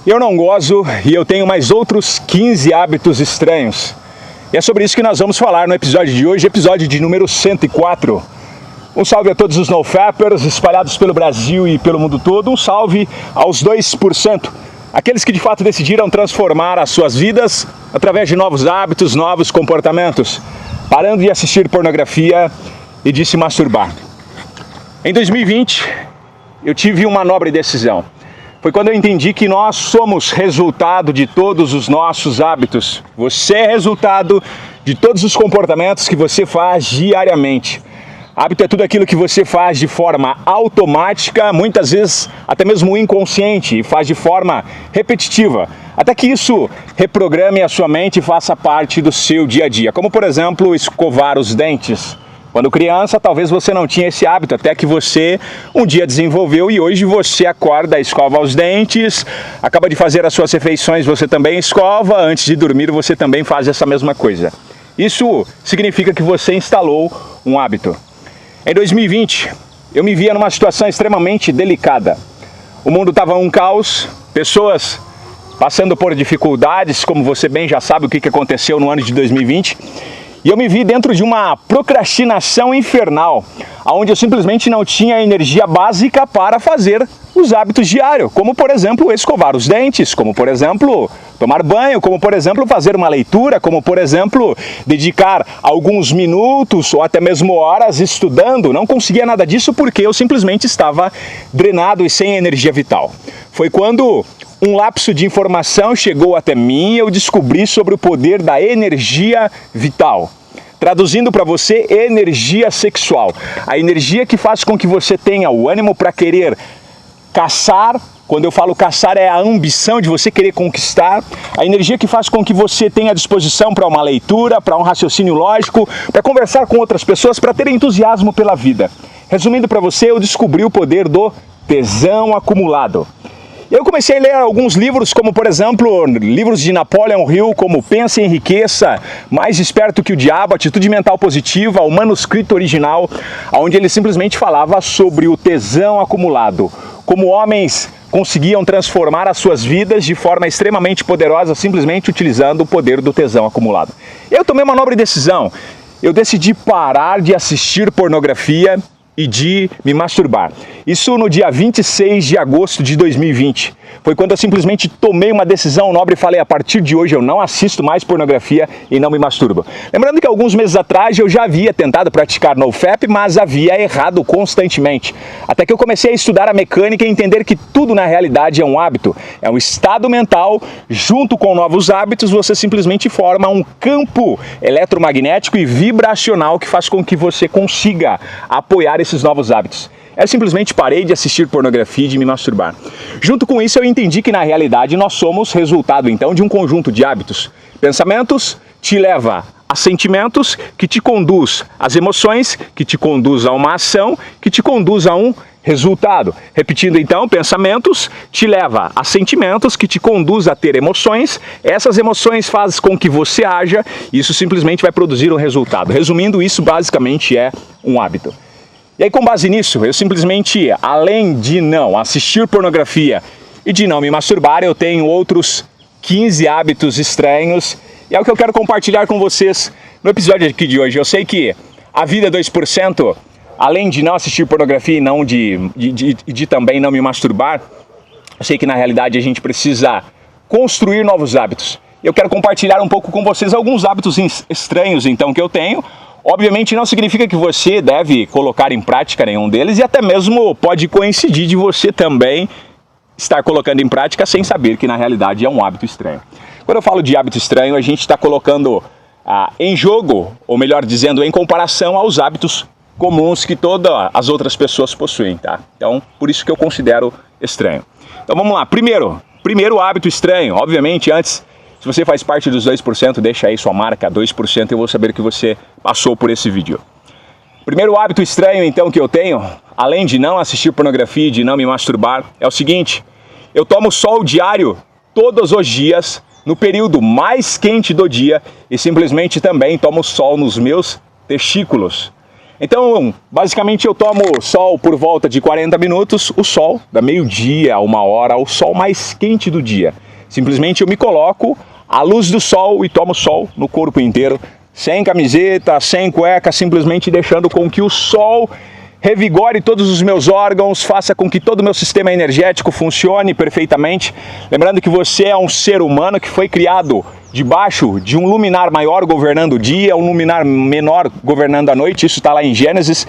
Eu não gozo e eu tenho mais outros 15 hábitos estranhos. E é sobre isso que nós vamos falar no episódio de hoje, episódio de número 104. Um salve a todos os NoFapers espalhados pelo Brasil e pelo mundo todo. Um salve aos 2%, aqueles que de fato decidiram transformar as suas vidas através de novos hábitos, novos comportamentos, parando de assistir pornografia e de se masturbar. Em 2020, eu tive uma nobre decisão. Foi quando eu entendi que nós somos resultado de todos os nossos hábitos. Você é resultado de todos os comportamentos que você faz diariamente. Hábito é tudo aquilo que você faz de forma automática, muitas vezes até mesmo inconsciente, e faz de forma repetitiva, até que isso reprograme a sua mente e faça parte do seu dia a dia. Como, por exemplo, escovar os dentes. Quando criança, talvez você não tinha esse hábito, até que você um dia desenvolveu e hoje você acorda, escova os dentes, acaba de fazer as suas refeições, você também escova, antes de dormir você também faz essa mesma coisa. Isso significa que você instalou um hábito. Em 2020, eu me via numa situação extremamente delicada. O mundo estava um caos, pessoas passando por dificuldades, como você bem já sabe o que aconteceu no ano de 2020. E eu me vi dentro de uma procrastinação infernal, onde eu simplesmente não tinha energia básica para fazer os hábitos diários, como por exemplo escovar os dentes, como por exemplo tomar banho, como por exemplo fazer uma leitura, como por exemplo dedicar alguns minutos ou até mesmo horas estudando. Não conseguia nada disso porque eu simplesmente estava drenado e sem energia vital. Foi quando um lapso de informação chegou até mim e eu descobri sobre o poder da energia vital. Traduzindo para você, energia sexual. A energia que faz com que você tenha o ânimo para querer caçar. Quando eu falo caçar, é a ambição de você querer conquistar. A energia que faz com que você tenha disposição para uma leitura, para um raciocínio lógico, para conversar com outras pessoas, para ter entusiasmo pela vida. Resumindo para você, eu descobri o poder do tesão acumulado. Eu comecei a ler alguns livros, como por exemplo, livros de Napoleon Hill, como Pensa e Enriqueça, Mais Esperto que o Diabo, Atitude Mental Positiva, o manuscrito original, onde ele simplesmente falava sobre o tesão acumulado, como homens conseguiam transformar as suas vidas de forma extremamente poderosa, simplesmente utilizando o poder do tesão acumulado. Eu tomei uma nobre decisão, eu decidi parar de assistir pornografia e de me masturbar. Isso no dia 26 de agosto de 2020. Foi quando eu simplesmente tomei uma decisão nobre e falei, a partir de hoje eu não assisto mais pornografia e não me masturbo. Lembrando que alguns meses atrás eu já havia tentado praticar NoFap, mas havia errado constantemente. Até que eu comecei a estudar a mecânica e entender que tudo na realidade é um hábito. É um estado mental, junto com novos hábitos, você simplesmente forma um campo eletromagnético e vibracional que faz com que você consiga apoiar esses novos hábitos. Eu simplesmente parei de assistir pornografia e de me masturbar. Junto com isso eu entendi que na realidade nós somos resultado então de um conjunto de hábitos. Pensamentos te leva a sentimentos, que te conduz às emoções, que te conduz a uma ação, que te conduz a um resultado. Repetindo então, pensamentos te leva a sentimentos, que te conduz a ter emoções. Essas emoções fazem com que você haja e isso simplesmente vai produzir um resultado. Resumindo, isso basicamente é um hábito. E aí, com base nisso, eu simplesmente, além de não assistir pornografia e de não me masturbar, eu tenho outros 15 hábitos estranhos. E é o que eu quero compartilhar com vocês no episódio aqui de hoje. Eu sei que a vida 2%, além de não assistir pornografia e não de também não me masturbar, eu sei que na realidade a gente precisa construir novos hábitos. Eu quero compartilhar um pouco com vocês alguns hábitos estranhos, então, que eu tenho. Obviamente não significa que você deve colocar em prática nenhum deles e até mesmo pode coincidir de você também estar colocando em prática sem saber que na realidade é um hábito estranho. Quando eu falo de hábito estranho, a gente está colocando em jogo, ou melhor dizendo, em comparação aos hábitos comuns que todas as outras pessoas possuem, tá? Então, por isso que eu considero estranho. Então vamos lá, primeiro hábito estranho, obviamente antes... Se você faz parte dos 2%, deixa aí sua marca 2%, eu vou saber que você passou por esse vídeo. Primeiro hábito estranho, então, que eu tenho, além de não assistir pornografia e de não me masturbar, é o seguinte: eu tomo sol diário todos os dias, no período mais quente do dia, e simplesmente também tomo sol nos meus testículos. Então, basicamente eu tomo sol por volta de 40 minutos, o sol da meio-dia a 1 hora, o sol mais quente do dia. Simplesmente eu me coloco à luz do sol e tomo sol no corpo inteiro, sem camiseta, sem cueca, simplesmente deixando com que o sol revigore todos os meus órgãos, faça com que todo o meu sistema energético funcione perfeitamente. Lembrando que você é um ser humano que foi criado debaixo de um luminar maior governando o dia, um luminar menor governando a noite, isso está lá em Gênesis.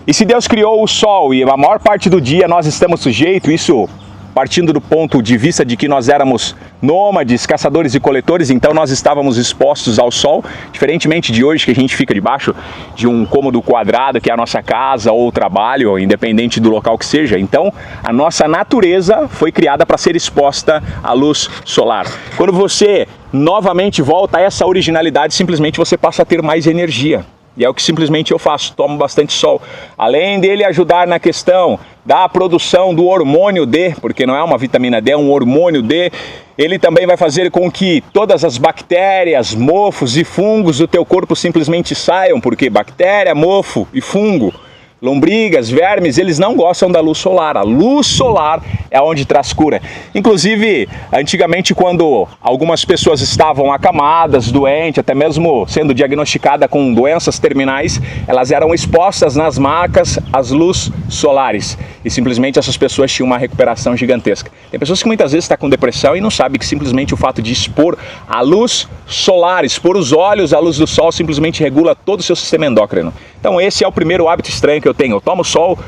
E se Deus criou o sol e a maior parte do dia nós estamos sujeitos, isso partindo do ponto de vista de que nós éramos nômades, caçadores e coletores, então nós estávamos expostos ao sol, diferentemente de hoje que a gente fica debaixo de um cômodo quadrado, que é a nossa casa ou trabalho, independente do local que seja. Então, a nossa natureza foi criada para ser exposta à luz solar. Quando você novamente volta a essa originalidade, simplesmente você passa a ter mais energia. E é o que simplesmente eu faço, tomo bastante sol. Além dele ajudar na questão da produção do hormônio D, porque não é uma vitamina D, é um hormônio D, ele também vai fazer com que todas as bactérias, mofos e fungos do teu corpo simplesmente saiam, porque bactéria, mofo e fungo, lombrigas, vermes, eles não gostam da luz solar. A luz solar é onde traz cura. Inclusive, antigamente, quando algumas pessoas estavam acamadas, doentes, até mesmo sendo diagnosticadas com doenças terminais, elas eram expostas nas macas às luzes solares. E simplesmente essas pessoas tinham uma recuperação gigantesca. Tem pessoas que muitas vezes estão com depressão e não sabem que simplesmente o fato de expor a luz solar, expor os olhos à luz do sol, simplesmente regula todo o seu sistema endócrino. Então esse é o primeiro hábito estranho que eu tenho. Eu tomo sol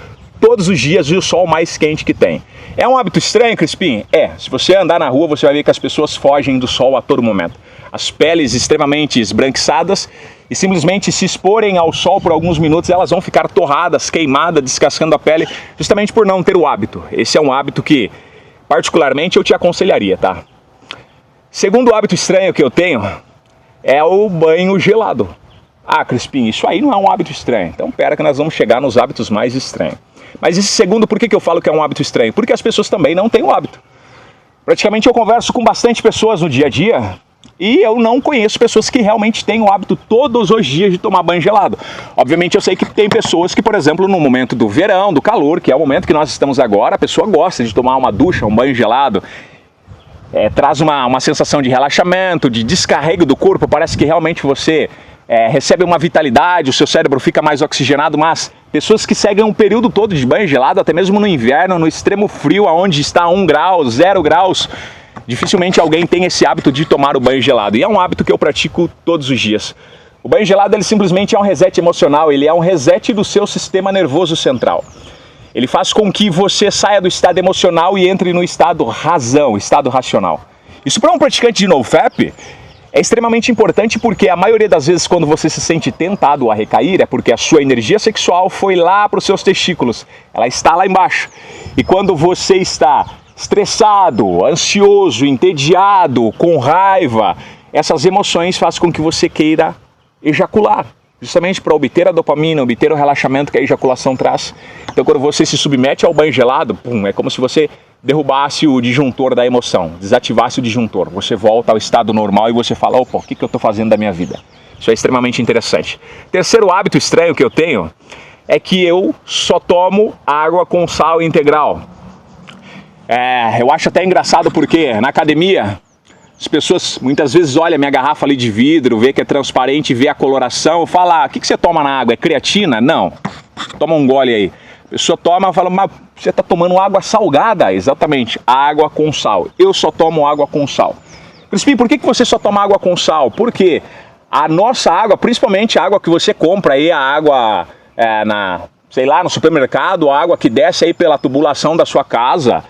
todos os dias e o sol mais quente que tem. É um hábito estranho, Crispim? É. Se você andar na rua, você vai ver que as pessoas fogem do sol a todo momento. As peles extremamente esbranquiçadas e simplesmente se exporem ao sol por alguns minutos, elas vão ficar torradas, queimadas, descascando a pele, justamente por não ter o hábito. Esse é um hábito que, particularmente, eu te aconselharia, tá? Segundo hábito estranho que eu tenho é o banho gelado. Ah, Crispim, isso aí não é um hábito estranho. Então, pera que nós vamos chegar nos hábitos mais estranhos. Mas esse segundo, por que eu falo que é um hábito estranho? Porque as pessoas também não têm o hábito. Praticamente eu converso com bastante pessoas no dia a dia e eu não conheço pessoas que realmente têm o hábito todos os dias de tomar banho gelado. Obviamente eu sei que tem pessoas que, por exemplo, no momento do verão, do calor, que é o momento que nós estamos agora, a pessoa gosta de tomar uma ducha, um banho gelado. Traz uma sensação de relaxamento, de descarrego do corpo, parece que realmente você recebe uma vitalidade, o seu cérebro fica mais oxigenado, mas pessoas que seguem um período todo de banho gelado, até mesmo no inverno, no extremo frio, onde está 1 grau, 0 graus, dificilmente alguém tem esse hábito de tomar o banho gelado. E é um hábito que eu pratico todos os dias. O banho gelado, ele simplesmente é um reset emocional, ele é um reset do seu sistema nervoso central. Ele faz com que você saia do estado emocional e entre no estado razão, estado racional. Isso para um praticante de NoFap é extremamente importante porque a maioria das vezes quando você se sente tentado a recair é porque a sua energia sexual foi lá para os seus testículos, ela está lá embaixo. E quando você está estressado, ansioso, entediado, com raiva, essas emoções fazem com que você queira ejacular, justamente para obter a dopamina, obter o relaxamento que a ejaculação traz. Então quando você se submete ao banho gelado, é como se você derrubasse o disjuntor da emoção, desativasse o disjuntor, você volta ao estado normal e você fala, opa, o que eu estou fazendo da minha vida? Isso é extremamente interessante. Terceiro hábito estranho que eu tenho é que eu só tomo água com sal integral. Eu acho até engraçado porque na academia as pessoas muitas vezes olham a minha garrafa ali de vidro, vê que é transparente, vê a coloração, fala, o que você toma na água? É creatina? Não. Toma um gole aí. A pessoa toma e fala, mas você está tomando água salgada? Exatamente, água com sal. Eu só tomo água com sal. Crispim, por que você só toma água com sal? Porque a nossa água, principalmente a água que você compra aí, a água no supermercado, a água que desce aí pela tubulação da sua casa,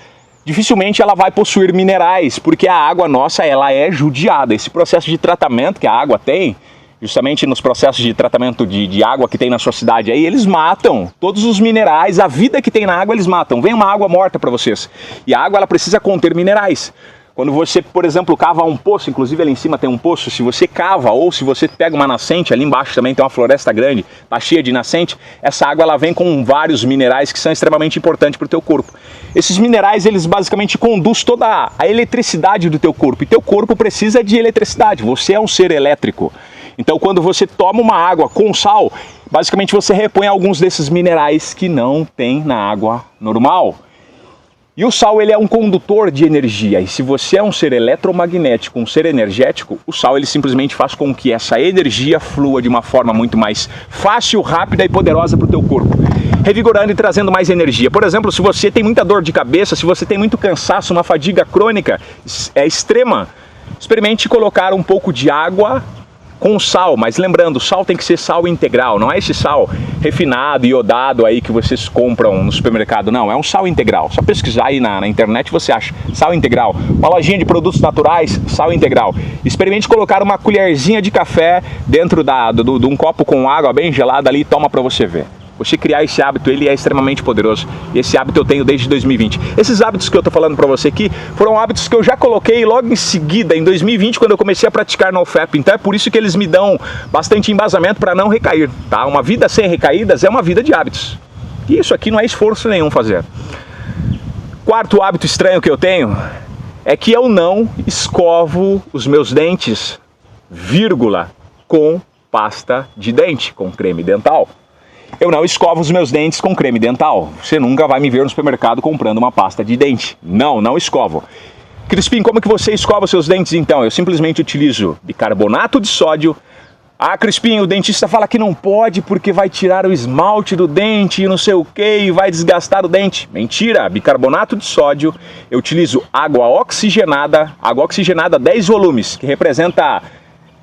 dificilmente ela vai possuir minerais, porque a água nossa, ela é judiada. Esse processo de tratamento que a água tem, justamente nos processos de tratamento de água que tem na sua cidade aí, eles matam todos os minerais, a vida que tem na água eles matam. Vem uma água morta para vocês. E a água ela precisa conter minerais. Quando você, por exemplo, cava um poço, inclusive ali em cima tem um poço, se você cava ou se você pega uma nascente, ali embaixo também tem uma floresta grande, tá cheia de nascente, essa água ela vem com vários minerais que são extremamente importantes para o teu corpo. Esses minerais, eles basicamente conduzem toda a eletricidade do teu corpo, e teu corpo precisa de eletricidade, você é um ser elétrico. Então quando você toma uma água com sal, basicamente você repõe alguns desses minerais que não tem na água normal. E o sal, ele é um condutor de energia, e se você é um ser eletromagnético, um ser energético, o sal ele simplesmente faz com que essa energia flua de uma forma muito mais fácil, rápida e poderosa para o teu corpo, revigorando e trazendo mais energia. Por exemplo, se você tem muita dor de cabeça, se você tem muito cansaço, uma fadiga crônica extrema, experimente colocar um pouco de água com sal, mas lembrando, sal tem que ser sal integral, não é esse sal refinado, iodado aí que vocês compram no supermercado, não, é um sal integral. Só pesquisar aí na internet você acha sal integral. Uma lojinha de produtos naturais, sal integral. Experimente colocar uma colherzinha de café dentro de um copo com água bem gelada ali e toma para você ver. Você criar esse hábito, ele é extremamente poderoso. E esse hábito eu tenho desde 2020. Esses hábitos que eu tô falando pra você aqui, foram hábitos que eu já coloquei logo em seguida, em 2020, quando eu comecei a praticar NoFap. Então é por isso que eles me dão bastante embasamento para não recair, tá? Uma vida sem recaídas é uma vida de hábitos. E isso aqui não é esforço nenhum fazer. Quarto hábito estranho que eu tenho é que eu não escovo os meus dentes, vírgula, com pasta de dente, com creme dental. Eu não escovo os meus dentes com creme dental. Você nunca vai me ver no supermercado comprando uma pasta de dente. Não escovo. Crispim, como que você escova os seus dentes então? Eu simplesmente utilizo bicarbonato de sódio. Ah, Crispim, o dentista fala que não pode porque vai tirar o esmalte do dente e não sei o que e vai desgastar o dente. Mentira, bicarbonato de sódio. Eu utilizo água oxigenada 10 volumes, que representa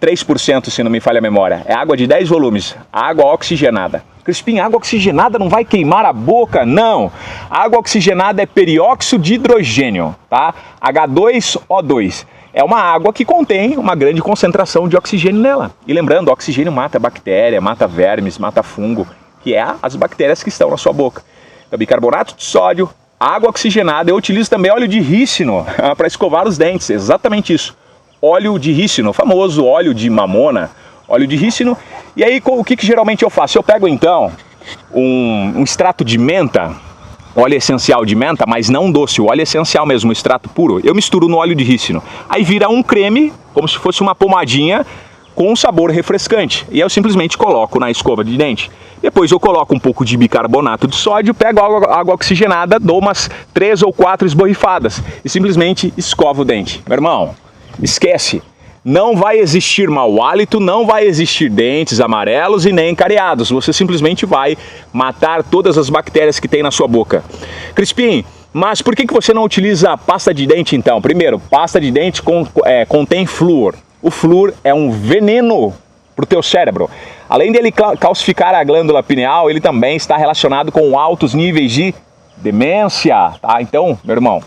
3%, se não me falha a memória. É água de 10 volumes, água oxigenada. Crispim, água oxigenada não vai queimar a boca? Não. Água oxigenada é peróxido de hidrogênio, tá? H2O2. É uma água que contém uma grande concentração de oxigênio nela. E lembrando, o oxigênio mata bactéria, mata vermes, mata fungo, que é as bactérias que estão na sua boca. Então, bicarbonato de sódio, água oxigenada. Eu utilizo também óleo de rícino para escovar os dentes, exatamente isso. Óleo de rícino, o famoso óleo de mamona, óleo de rícino. E aí o que geralmente eu faço? Eu pego então um extrato de menta, óleo essencial de menta, mas não doce, o óleo essencial mesmo, o extrato puro, eu misturo no óleo de rícino. Aí vira um creme, como se fosse uma pomadinha, com um sabor refrescante. E eu simplesmente coloco na escova de dente. Depois eu coloco um pouco de bicarbonato de sódio, pego água oxigenada, dou umas 3 ou 4 esborrifadas e simplesmente escovo o dente. Meu irmão, esquece. Não vai existir mau hálito, não vai existir dentes amarelos e nem cariados. Você simplesmente vai matar todas as bactérias que tem na sua boca. Crispim, mas por que você não utiliza pasta de dente então? Primeiro, pasta de dente contém flúor. O flúor é um veneno para o teu cérebro. Além dele calcificar a glândula pineal, ele também está relacionado com altos níveis de demência, tá? Então, meu irmão,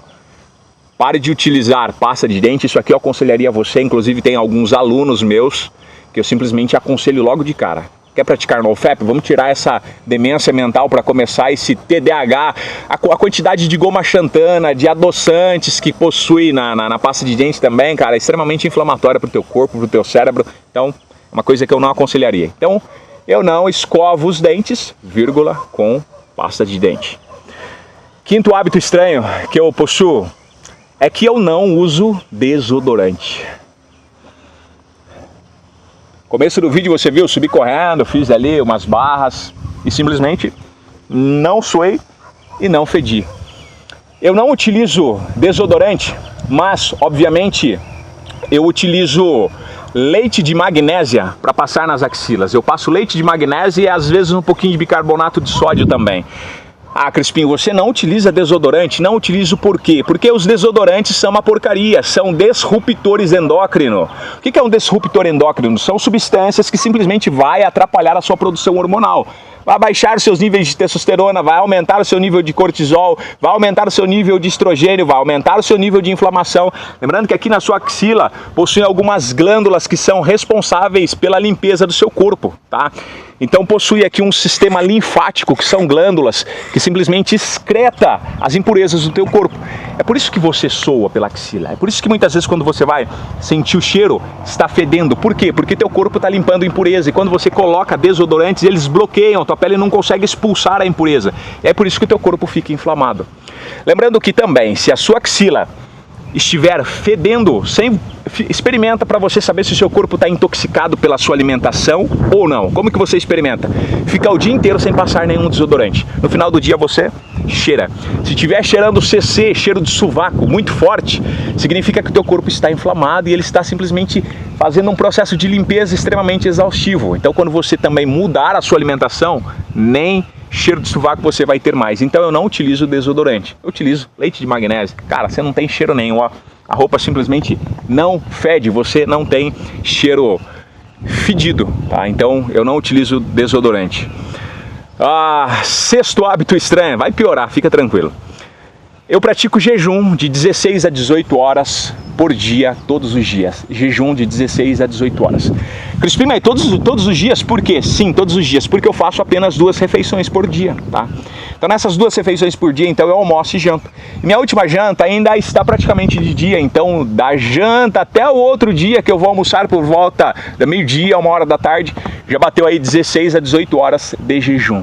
pare de utilizar pasta de dente, isso aqui eu aconselharia você, inclusive tem alguns alunos meus que eu simplesmente aconselho logo de cara. Quer praticar NoFap? Vamos tirar essa demência mental para começar, esse TDAH, a quantidade de goma xantana, de adoçantes que possui na pasta de dente também, cara, é extremamente inflamatória para o teu corpo, para o teu cérebro, então é uma coisa que eu não aconselharia. Então, eu não escovo os dentes, vírgula, com pasta de dente. Quinto hábito estranho que eu possuo é que eu não uso desodorante. Começo do vídeo você viu, subi correndo, fiz ali umas barras e simplesmente não suei e não fedi. Eu não utilizo desodorante, mas obviamente eu utilizo leite de magnésia para passar nas axilas. Eu passo leite de magnésia e às vezes um pouquinho de bicarbonato de sódio também. Ah, Crispim, você não utiliza desodorante? Não utilizo por quê? Porque os desodorantes são uma porcaria, são disruptores endócrinos. O que é um disruptor endócrino? São substâncias que simplesmente vai atrapalhar a sua produção hormonal. Vai baixar os seus níveis de testosterona, vai aumentar o seu nível de cortisol, vai aumentar o seu nível de estrogênio, vai aumentar o seu nível de inflamação. Lembrando que aqui na sua axila possui algumas glândulas que são responsáveis pela limpeza do seu corpo, tá? Então possui aqui um sistema linfático, que são glândulas, que simplesmente excreta as impurezas do teu corpo. É por isso que você soa pela axila. É por isso que muitas vezes quando você vai sentir o cheiro, está fedendo. Por quê? Porque teu corpo está limpando impureza. E quando você coloca desodorantes, eles bloqueiam, tua pele não consegue expulsar a impureza. É por isso que teu corpo fica inflamado. Lembrando que também, se a sua axila estiver fedendo, experimenta para você saber se o seu corpo está intoxicado pela sua alimentação ou não. Como que você experimenta? Fica o dia inteiro sem passar nenhum desodorante. No final do dia você cheira. Se estiver cheirando CC, cheiro de sovaco muito forte, significa que o teu corpo está inflamado e ele está simplesmente fazendo um processo de limpeza extremamente exaustivo. Então quando você também mudar a sua alimentação, nem cheiro de sovaco você vai ter mais. Então eu não utilizo desodorante, eu utilizo leite de magnésio. Cara, você não tem cheiro nenhum, ó. A roupa simplesmente não fede, você não tem cheiro fedido, tá? Então eu não utilizo desodorante. Sexto hábito estranho, vai piorar, fica tranquilo. Eu pratico jejum de 16 a 18 horas por dia, todos os dias. Jejum de 16 a 18 horas. Crispim, mas todos os dias, por quê? Sim, todos os dias, porque eu faço apenas 2 refeições por dia, tá? Então nessas 2 refeições por dia, então eu almoço e janto. E minha última janta ainda está praticamente de dia, então da janta até o outro dia que eu vou almoçar por volta da meio-dia, 1h da tarde, já bateu aí 16 a 18 horas de jejum.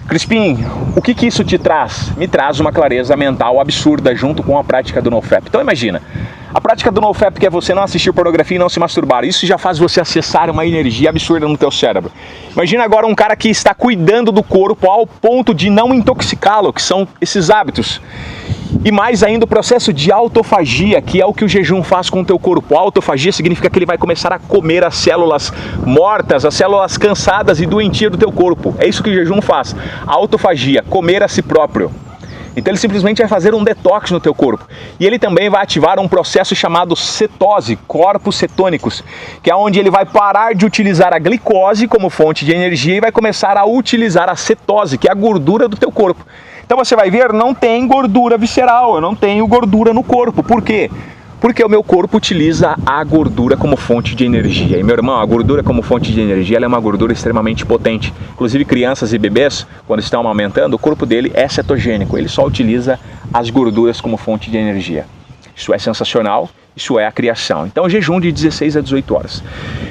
Crispim, o que isso te traz? Me traz uma clareza mental absurda junto com a prática do NoFap. Então imagina, a prática do NoFap, que é você não assistir pornografia e não se masturbar, isso já faz você acessar uma energia absurda no teu cérebro. Imagina agora um cara que está cuidando do corpo ao ponto de não intoxicá-lo, que são esses hábitos. E mais ainda o processo de autofagia, que é o que o jejum faz com o teu corpo. A autofagia significa que ele vai começar a comer as células mortas, as células cansadas e doentias do teu corpo. É isso que o jejum faz. A autofagia, comer a si próprio. Então ele simplesmente vai fazer um detox no teu corpo. E ele também vai ativar um processo chamado cetose, corpos cetônicos, que é onde ele vai parar de utilizar a glicose como fonte de energia e vai começar a utilizar a cetose, que é a gordura do teu corpo. Então você vai ver, não tem gordura visceral, eu não tenho gordura no corpo. Por quê? Porque o meu corpo utiliza a gordura como fonte de energia. E meu irmão, a gordura como fonte de energia ela é uma gordura extremamente potente. Inclusive crianças e bebês, quando estão amamentando, o corpo dele é cetogênico. Ele só utiliza as gorduras como fonte de energia. Isso é sensacional, isso é a criação. Então jejum de 16 a 18 horas.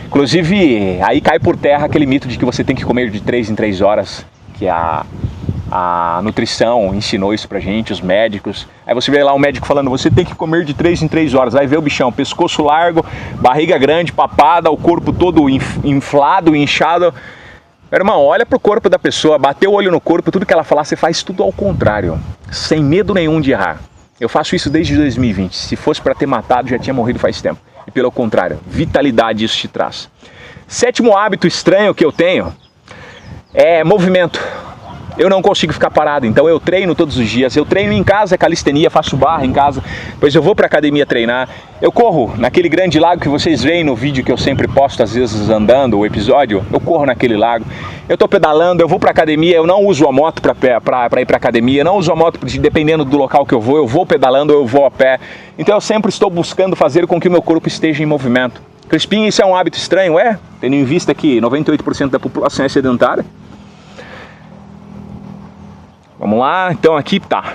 Inclusive, aí cai por terra aquele mito de que você tem que comer de 3 em 3 horas, que a nutrição ensinou isso pra gente, os médicos. Aí você vê lá um médico falando, você tem que comer de 3 em 3 horas. Aí vê o bichão, pescoço largo, barriga grande, papada, o corpo todo inflado, inchado. Meu irmão, olha pro corpo da pessoa, bateu o olho no corpo, tudo que ela falar, você faz tudo ao contrário, sem medo nenhum de errar. Eu faço isso desde 2020. Se fosse para ter matado, já tinha morrido faz tempo. E pelo contrário, vitalidade isso te traz. Sétimo hábito estranho que eu tenho é movimento. Eu não consigo ficar parado, então eu treino todos os dias. Eu treino em casa, calistenia, faço barra em casa, depois eu vou para academia treinar. Eu corro naquele grande lago que vocês veem no vídeo que eu sempre posto, às vezes andando, o episódio, eu corro naquele lago. Eu tô pedalando, eu vou para academia, eu não uso a moto para ir para academia, eu não uso a moto dependendo do local que eu vou pedalando, eu vou a pé. Então eu sempre estou buscando fazer com que o meu corpo esteja em movimento. Crispim, isso é um hábito estranho? Tendo em vista que 98% da população é sedentária. Vamos lá, então aqui tá.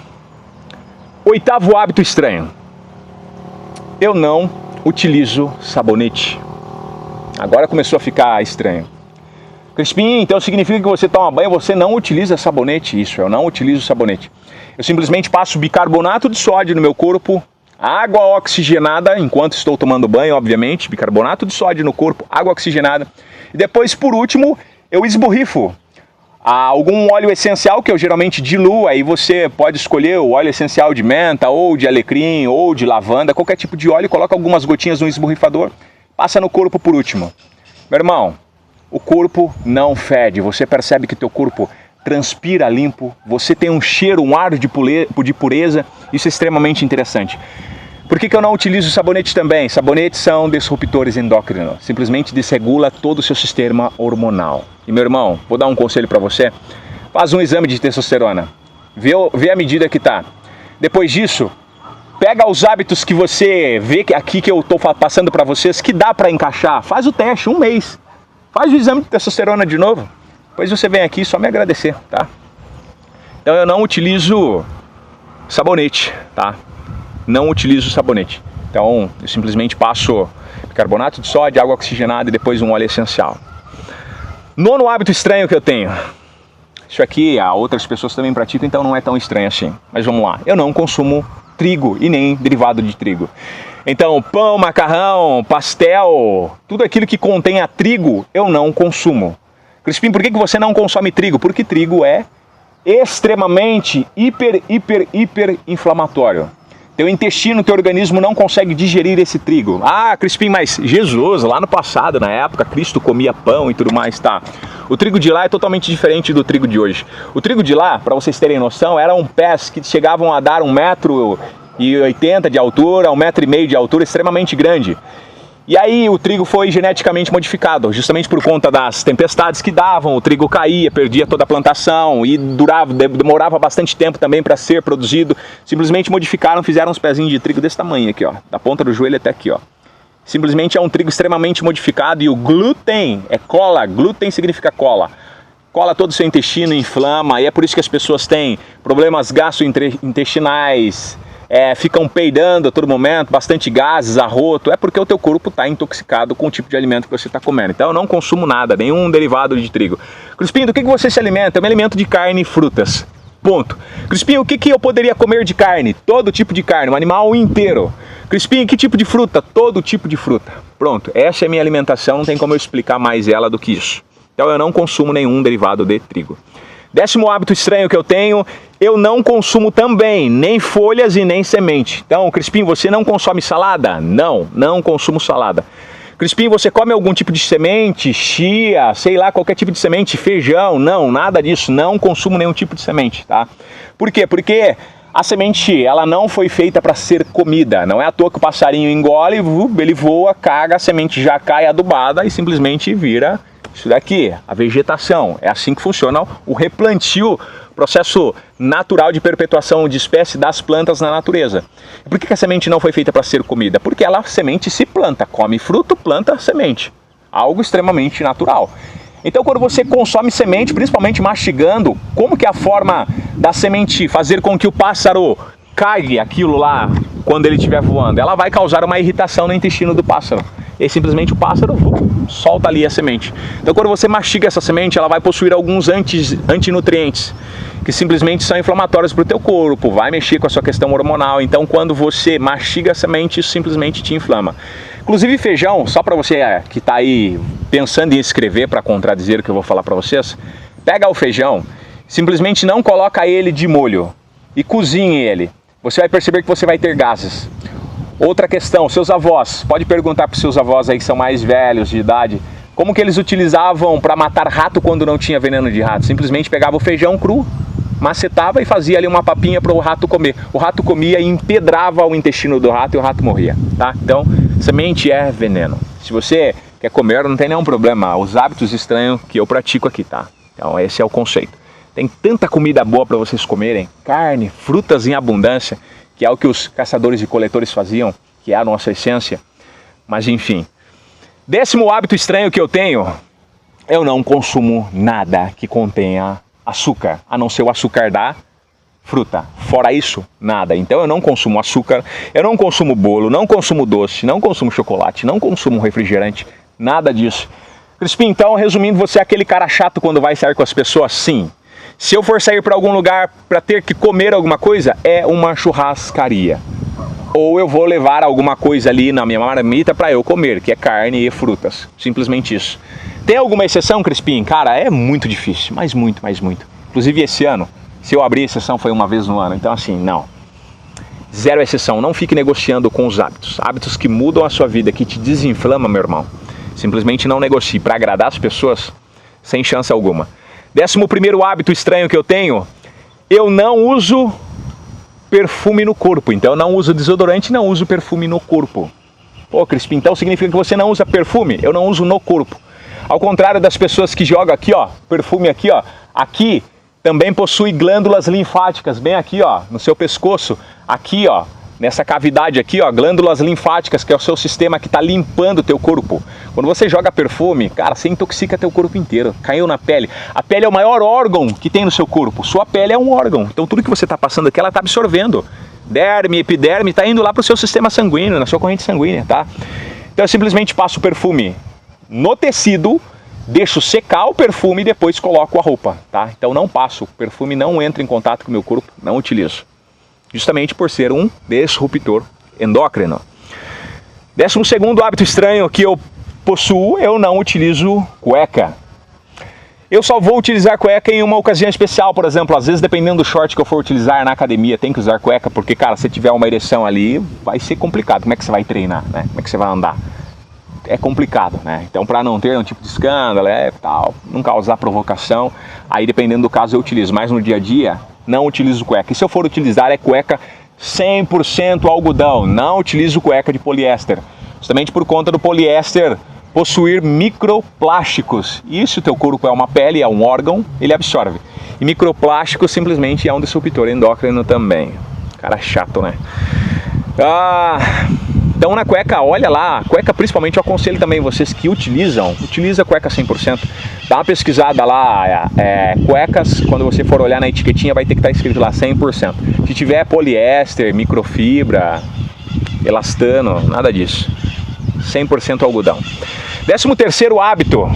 Oitavo hábito estranho. Eu não utilizo sabonete. Agora começou a ficar estranho. Crispim, então significa que você toma banho, você não utiliza sabonete? Isso, eu não utilizo sabonete. Eu simplesmente passo bicarbonato de sódio no meu corpo, água oxigenada, enquanto estou tomando banho, obviamente, bicarbonato de sódio no corpo, água oxigenada. E depois, por último, eu esborrifo algum óleo essencial que eu geralmente diluo. Aí você pode escolher o óleo essencial de menta, ou de alecrim, ou de lavanda, qualquer tipo de óleo, coloca algumas gotinhas no esborrifador, passa no corpo por último. Meu irmão, o corpo não fede, você percebe que teu corpo transpira limpo, você tem um cheiro, um ar de pureza, isso é extremamente interessante. Por que eu não utilizo sabonete também? Sabonetes são disruptores endócrinos, simplesmente desregula todo o seu sistema hormonal. E meu irmão, vou dar um conselho para você, faz um exame de testosterona, vê a medida que tá. Depois disso, pega os hábitos que você vê aqui que eu estou passando para vocês, que dá para encaixar, faz o teste, 1 mês, faz o exame de testosterona de novo, depois você vem aqui só me agradecer, tá? Então eu não utilizo sabonete, tá? Não utilizo sabonete. Então eu simplesmente passo bicarbonato de sódio, água oxigenada e depois um óleo essencial. Nono hábito estranho que eu tenho. Isso aqui outras pessoas também praticam, então não é tão estranho assim. Mas vamos lá, eu não consumo trigo e nem derivado de trigo. Então, pão, macarrão, pastel, tudo aquilo que contenha trigo, eu não consumo. Crispim, por que você não consome trigo? Porque trigo é extremamente hiper inflamatório. Teu intestino, teu organismo não consegue digerir esse trigo. Ah, Crispim, mas Jesus, lá no passado, na época, Cristo comia pão e tudo mais, tá? O trigo de lá é totalmente diferente do trigo de hoje. O trigo de lá, para vocês terem noção, eram pés que chegavam a dar 1,80 m de altura, 1,5 m de altura, extremamente grande. E aí o trigo foi geneticamente modificado, justamente por conta das tempestades que davam, o trigo caía, perdia toda a plantação e demorava bastante tempo também para ser produzido. Simplesmente modificaram, fizeram uns pezinhos de trigo desse tamanho aqui, ó, da ponta do joelho até aqui, ó. Simplesmente é um trigo extremamente modificado e o glúten é cola, glúten significa cola. Cola todo o seu intestino, inflama, e é por isso que as pessoas têm problemas gastrointestinais, ficam peidando a todo momento, bastante gases, arroto, é porque o teu corpo está intoxicado com o tipo de alimento que você está comendo. Então eu não consumo nada, nenhum derivado de trigo. Crispim, do que você se alimenta? Eu me alimento de carne e frutas. Ponto. Crispim, o que eu poderia comer de carne? Todo tipo de carne, um animal inteiro. Crispim, que tipo de fruta? Todo tipo de fruta. Pronto, essa é a minha alimentação, não tem como eu explicar mais ela do que isso. Então eu não consumo nenhum derivado de trigo. 10º hábito estranho que eu tenho, eu não consumo também nem folhas e nem semente. Então, Crispim, você não consome salada? Não, não consumo salada. Crispim, você come algum tipo de semente, chia, sei lá, qualquer tipo de semente, feijão? Não, nada disso, não consumo nenhum tipo de semente, tá? Por quê? Porque a semente, ela não foi feita para ser comida. Não é à toa que o passarinho engole, ele voa, caga, a semente já cai adubada e simplesmente vira isso daqui, a vegetação. É assim que funciona o replantio, processo natural de perpetuação de espécie das plantas na natureza. Por que a semente não foi feita para ser comida? Porque a semente se planta, come fruto, planta semente. Algo extremamente natural. Então quando você consome semente, principalmente mastigando, como que é a forma da semente fazer com que o pássaro cague aquilo lá quando ele estiver voando? Ela vai causar uma irritação no intestino do pássaro. E aí, simplesmente o pássaro solta ali a semente. Então quando você mastiga essa semente, ela vai possuir alguns antinutrientes que simplesmente são inflamatórios para o teu corpo, vai mexer com a sua questão hormonal. Então quando você mastiga a semente, isso simplesmente te inflama. Inclusive feijão, só para você que está aí pensando em escrever para contradizer o que eu vou falar para vocês, pega o feijão, simplesmente não coloca ele de molho e cozinhe ele. Você vai perceber que você vai ter gases. Outra questão, seus avós, pode perguntar para os seus avós aí que são mais velhos de idade, como que eles utilizavam para matar rato quando não tinha veneno de rato? Simplesmente pegava o feijão cru, macetava e fazia ali uma papinha para o rato comer. O rato comia e empedrava o intestino do rato e o rato morria, tá? Então, semente é veneno. Se você quer comer, não tem nenhum problema. Os hábitos estranhos que eu pratico aqui, tá? Então, esse é o conceito. Tem tanta comida boa para vocês comerem, carne, frutas em abundância, que é o que os caçadores e coletores faziam, que é a nossa essência. Mas enfim. 10º hábito estranho que eu tenho, eu não consumo nada que contenha açúcar, a não ser o açúcar da fruta. Fora isso, nada. Então eu não consumo açúcar, eu não consumo bolo, não consumo doce, não consumo chocolate, não consumo refrigerante, nada disso. Crispim, então, resumindo, você é aquele cara chato quando vai sair com as pessoas? Sim. Se eu for sair para algum lugar para ter que comer alguma coisa, é uma churrascaria. Ou eu vou levar alguma coisa ali na minha marmita para eu comer, que é carne e frutas. Simplesmente isso. Tem alguma exceção, Crispim? Cara, é muito difícil, mas muito. Inclusive esse ano, se eu abrir exceção foi uma vez no ano, então assim, não. Zero exceção, não fique negociando com os hábitos. Hábitos que mudam a sua vida, que te desinflamam, meu irmão. Simplesmente não negocie para agradar as pessoas, sem chance alguma. 11º hábito estranho que eu tenho, eu não uso perfume no corpo. Então eu não uso desodorante, não uso perfume no corpo. Pô, Crispim, então significa que você não usa perfume? Eu não uso no corpo. Ao contrário das pessoas que jogam aqui, ó, perfume aqui, ó, aqui também possui glândulas linfáticas, bem aqui, ó, no seu pescoço, aqui, ó, nessa cavidade aqui, ó, glândulas linfáticas, que é o seu sistema que está limpando o teu corpo. Quando você joga perfume, cara, você intoxica teu corpo inteiro. Caiu na pele. A pele é o maior órgão que tem no seu corpo. Sua pele é um órgão. Então tudo que você está passando aqui, ela está absorvendo. Derme, epiderme, está indo lá para o seu sistema sanguíneo, na sua corrente sanguínea, tá? Então eu simplesmente passo o perfume no tecido, deixo secar o perfume e depois coloco a roupa, tá? Então não passo, o perfume não entra em contato com o meu corpo, não utilizo. Justamente por ser um disruptor endócrino. 12º hábito estranho que eu possuo, eu não utilizo cueca. Eu só vou utilizar cueca em uma ocasião especial, por exemplo, às vezes dependendo do short que eu for utilizar na academia, tem que usar cueca, porque, cara, se tiver uma ereção ali, vai ser complicado. Como é que você vai treinar, né? Como é que você vai andar? É complicado, né? Então, para não ter um tipo de escândalo, tal, não causar provocação, aí dependendo do caso eu utilizo, mas no dia a dia, não utilizo cueca. E se eu for utilizar, é cueca 100% algodão, não utilizo cueca de poliéster, justamente por conta do poliéster possuir microplásticos. E se o teu corpo é uma pele, é um órgão, ele absorve. E microplástico simplesmente é um disruptor endócrino também. Cara chato, né? Então na cueca, olha lá, cueca principalmente eu aconselho também vocês que utiliza cueca 100%. Dá uma pesquisada lá, cuecas, quando você for olhar na etiquetinha vai ter que estar escrito lá 100%. Se tiver poliéster, microfibra, elastano, nada disso. 100% algodão. 13º hábito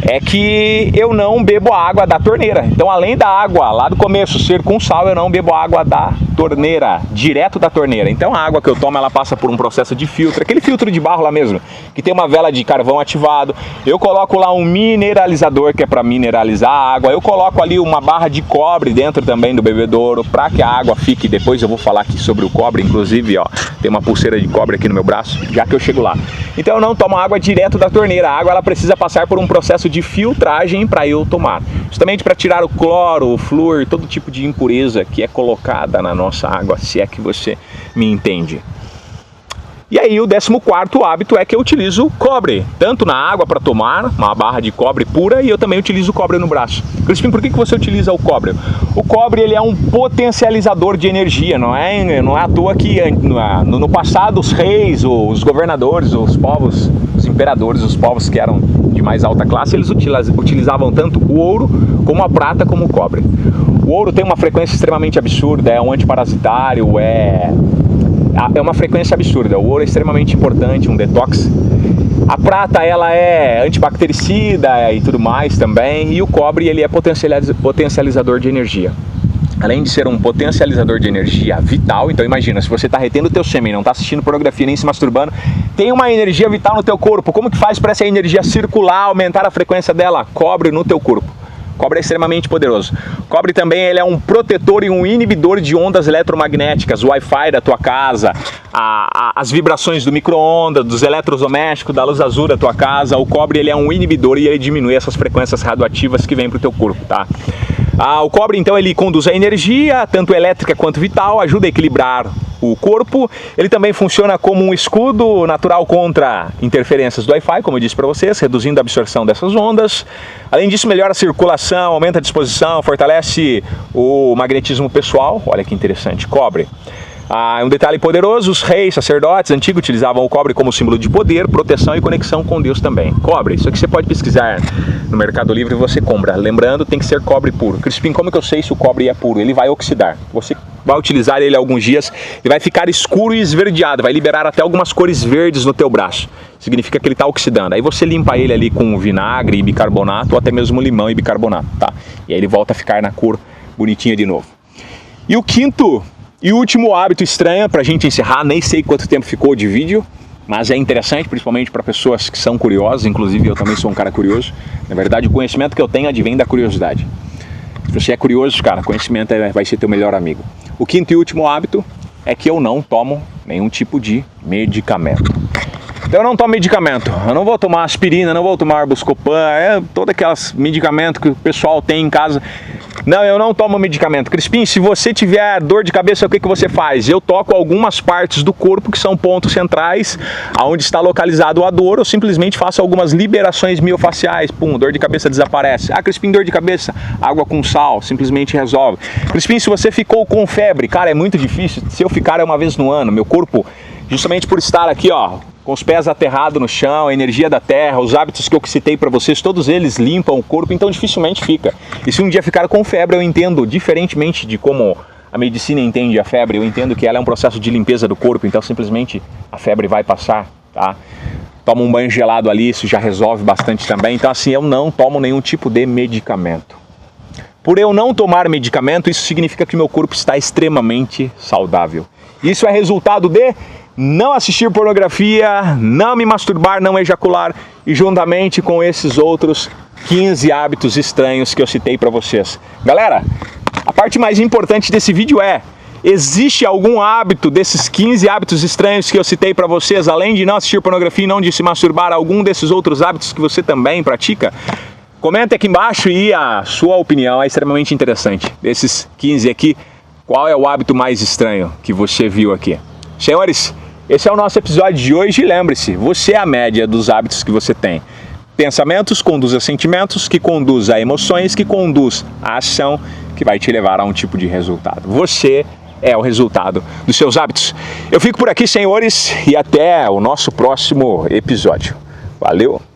é que eu não bebo a água da torneira. Então, além da água lá do começo ser com sal, eu não bebo água da torneira, direto da torneira. Então, a água que eu tomo, ela passa por um processo de filtro, aquele filtro de barro lá mesmo, que tem uma vela de carvão ativado. Eu coloco lá um mineralizador, que é para mineralizar a água. Eu coloco ali uma barra de cobre dentro também do bebedouro, para que a água fique. Depois eu vou falar aqui sobre o cobre, inclusive, ó, tem uma pulseira de cobre aqui no meu braço, já que eu chego lá. Então, eu não tomo água direto da torneira. A água, ela precisa passar por um processo de filtragem para eu tomar, justamente para tirar o cloro, o flúor, todo tipo de impureza que é colocada na nossa água, se é que você me entende. E aí o 14º hábito é que eu utilizo cobre, tanto na água para tomar, uma barra de cobre pura, e eu também utilizo cobre no braço. Crispim, por que você utiliza o cobre? O cobre, ele é um potencializador de energia, não é à toa que no passado os reis, os governadores, os povos, os imperadores, os povos que eram de mais alta classe, eles utilizavam tanto o ouro como a prata como o cobre. O ouro tem uma frequência extremamente absurda, é um antiparasitário, é uma frequência absurda. O ouro é extremamente importante, um detox. A prata, ela é antibactericida e tudo mais também, e o cobre, ele é potencializador de energia. Além de ser um potencializador de energia vital, então imagina, se você está retendo o teu sêmen, não está assistindo pornografia nem se masturbando, tem uma energia vital no teu corpo. Como que faz para essa energia circular, aumentar a frequência dela? Cobre no teu corpo. Cobre é extremamente poderoso. Cobre também, ele é um protetor e um inibidor de ondas eletromagnéticas, o Wi-Fi da tua casa, as vibrações do micro-ondas, dos eletrodomésticos, da luz azul da tua casa. O cobre, ele é um inibidor e ele diminui essas frequências radioativas que vêm para o teu corpo, tá? O cobre, então, ele conduz a energia, tanto elétrica quanto vital, ajuda a equilibrar o corpo. Ele também funciona como um escudo natural contra interferências do Wi-Fi, como eu disse para vocês, reduzindo a absorção dessas ondas. Além disso, melhora a circulação, aumenta a disposição, fortalece o magnetismo pessoal. Olha que interessante, cobre. Um detalhe poderoso, os reis, sacerdotes antigos utilizavam o cobre como símbolo de poder, proteção e conexão com Deus também. Cobre, isso aqui você pode pesquisar no Mercado Livre e você compra. Lembrando, tem que ser cobre puro. Crispim, como que eu sei se o cobre é puro? Ele vai oxidar. Você vai utilizar ele alguns dias e vai ficar escuro e esverdeado, vai liberar até algumas cores verdes no teu braço. Significa que ele está oxidando. Aí você limpa ele ali com vinagre e bicarbonato, ou até mesmo limão e bicarbonato, tá? E aí ele volta a ficar na cor bonitinha de novo. E o quinto e último hábito estranho, pra gente encerrar, nem sei quanto tempo ficou de vídeo, mas é interessante, principalmente para pessoas que são curiosas, inclusive eu também sou um cara curioso. Na verdade, o conhecimento que eu tenho advém da curiosidade. Se você é curioso, cara, conhecimento vai ser teu melhor amigo. O quinto e último hábito é que eu não tomo nenhum tipo de medicamento. Então eu não tomo medicamento, eu não vou tomar aspirina, não vou tomar Buscopan, todos aqueles medicamentos que o pessoal tem em casa. Não, eu não tomo medicamento. Crispim, se você tiver dor de cabeça, o que você faz? Eu toco algumas partes do corpo que são pontos centrais, onde está localizado a dor, ou simplesmente faço algumas liberações miofaciais. Pum, dor de cabeça desaparece. Crispim, dor de cabeça, água com sal, simplesmente resolve. Crispim, se você ficou com febre, cara, é muito difícil. Se eu ficar é uma vez no ano, meu corpo, justamente por estar aqui, ó, com os pés aterrados no chão, a energia da terra, os hábitos que eu citei para vocês, todos eles limpam o corpo, então dificilmente fica. E se um dia ficar com febre, eu entendo, diferentemente de como a medicina entende a febre, eu entendo que ela é um processo de limpeza do corpo, então simplesmente a febre vai passar, tá? toma um banho gelado ali, isso já resolve bastante também. Então assim, eu não tomo nenhum tipo de medicamento. Por eu não tomar medicamento, isso significa que meu corpo está extremamente saudável. Isso é resultado de não assistir pornografia, não me masturbar, não ejacular e juntamente com esses outros 15 hábitos estranhos que eu citei para vocês. Galera, a parte mais importante desse vídeo é: existe algum hábito desses 15 hábitos estranhos que eu citei para vocês, além de não assistir pornografia e não de se masturbar, algum desses outros hábitos que você também pratica? Comenta aqui embaixo e a sua opinião é extremamente interessante. Desses 15 aqui, qual é o hábito mais estranho que você viu aqui? Senhores, esse é o nosso episódio de hoje e lembre-se, você é a média dos hábitos que você tem. Pensamentos conduz a sentimentos, que conduz a emoções, que conduz a ação, que vai te levar a um tipo de resultado. Você é o resultado dos seus hábitos. Eu fico por aqui, senhores, e até o nosso próximo episódio. Valeu!